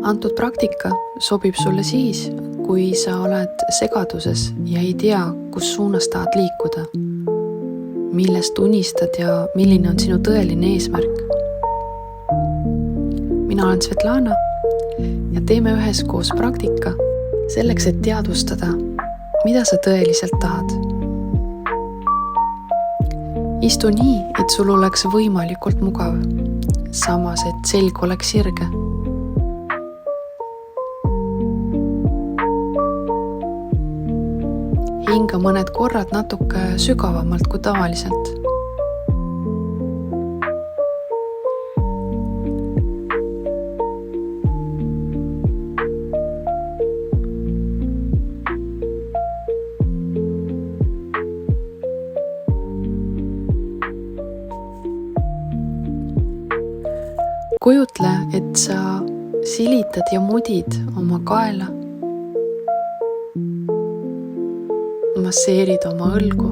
Antud praktika sobib sulle siis, kui sa oled segaduses ja ei tea, kus suunas tahad liikuda, millest unistad ja milline on sinu tõeline eesmärk. Mina olen Svetlana ja teeme üheskoos praktika selleks, et teadvustada, mida sa tõeliselt tahad. Istu nii, et sul oleks võimalikult mugav, samas et selg oleks sirge. Hinga mõned korrad natuke sügavamalt kui tavaliselt. Kujutle, et sa silitad ja mudid oma kaela, masseerid oma õlgu.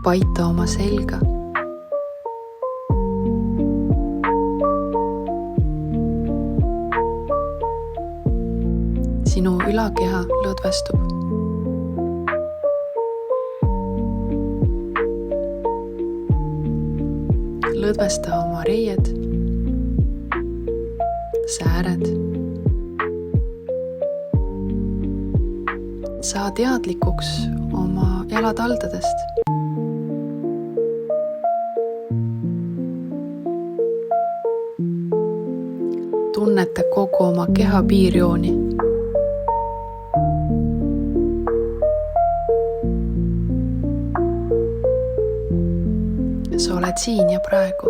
Paita oma selga. Sinu ülakeha lõdvestub. Lõdvesta oma reied, sääred. Saa teadlikuks oma jalataldadest. Tunneta kogu oma keha piirjooni. Sa oled siin ja praegu.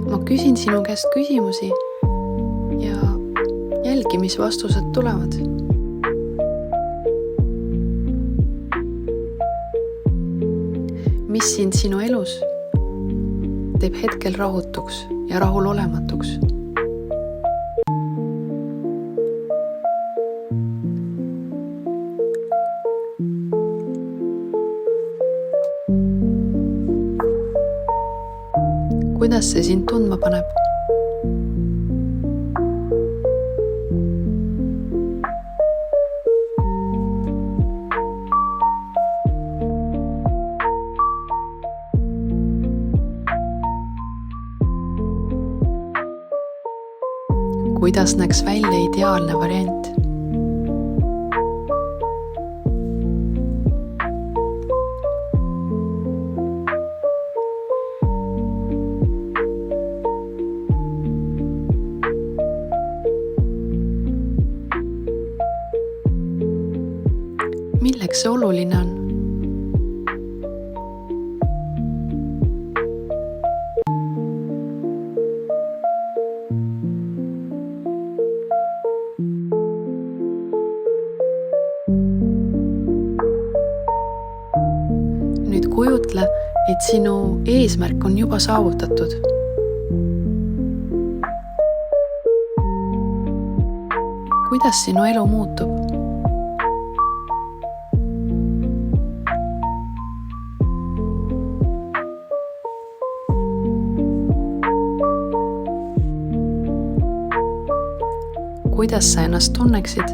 Ma küsin sinu käest küsimusi ja jälgi, mis vastused tulevad. Mis sind sinu elus teeb hetkel rahutuks ja rahulolematuks? Kuidas see sind tundma paneb? Kuidas näeks välja ideaalne variant? Milleks see oluline on? Nüüd kujutle, et sinu eesmärk on juba saavutatud. Kuidas sinu elu muutub? Kuidas sa ennast tunneksid?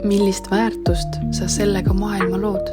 Millist väärtust sa sellega maailma lood?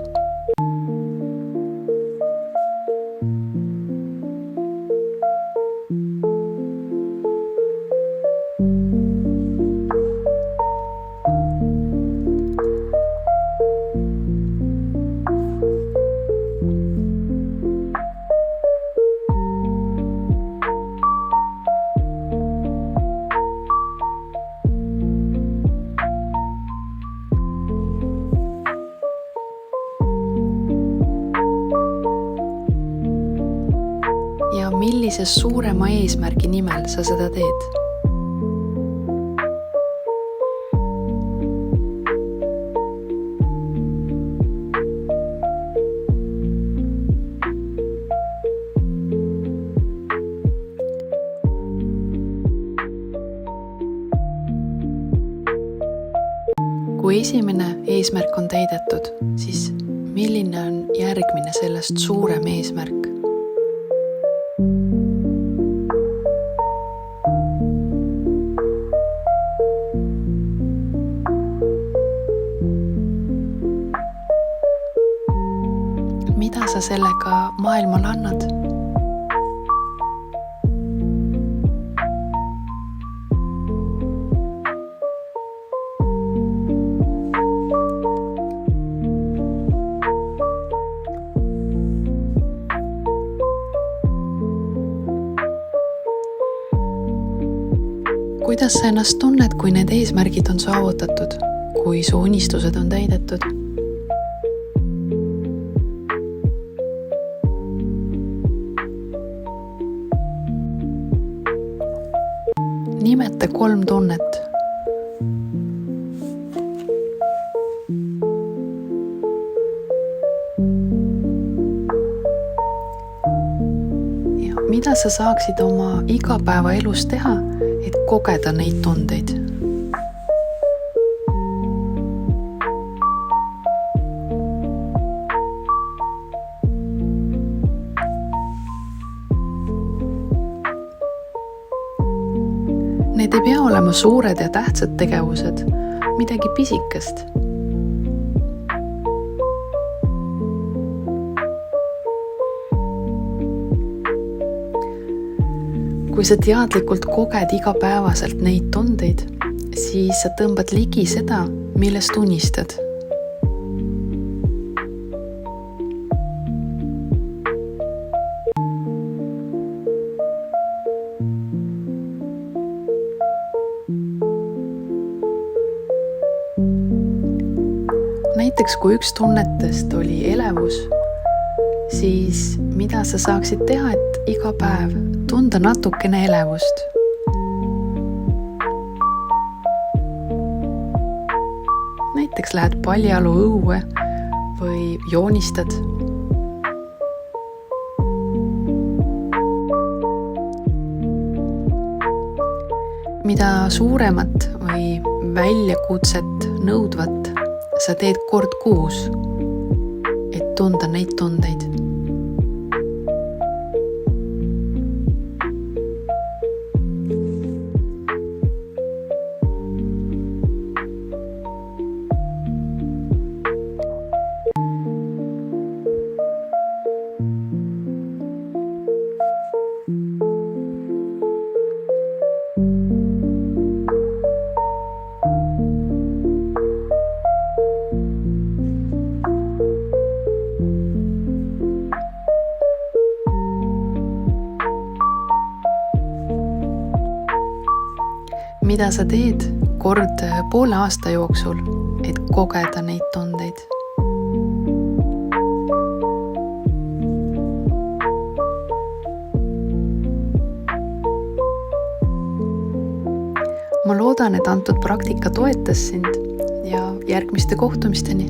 millise suurema eesmärgi nimel sa seda teed? Kui esimene eesmärk on täidetud, siis milline on järgmine sellest suurem eesmärk? Mida sa sellega maailmale annad? Kuidas sa ennast tunned, kui need eesmärgid on saavutatud, kui su unistused on täidetud? Nimeta 3 tunnet. Ja mida sa saaksid oma igapäevaelus teha, et kogeda neid tundeid? Need ei pea olema suured ja tähtsad tegevused, midagi pisikest. Kui sa teadlikult koged igapäevaselt neid tundeid, siis sa tõmbad ligi seda, millest unistad. Näiteks kui üks tunnetest oli elevus, siis mida sa saaksid teha, et iga päev tunda natukene elevust? Näiteks lähed paljalu õue või joonistad. Mida suuremat või väljakutset nõudvat sa teed kord kuus, et tunda neid tundeid. Mida sa teed kord poole aasta jooksul, et kogeda neid tundeid? Ma loodan, et antud praktika toetas sind ja järgmiste kohtumisteni!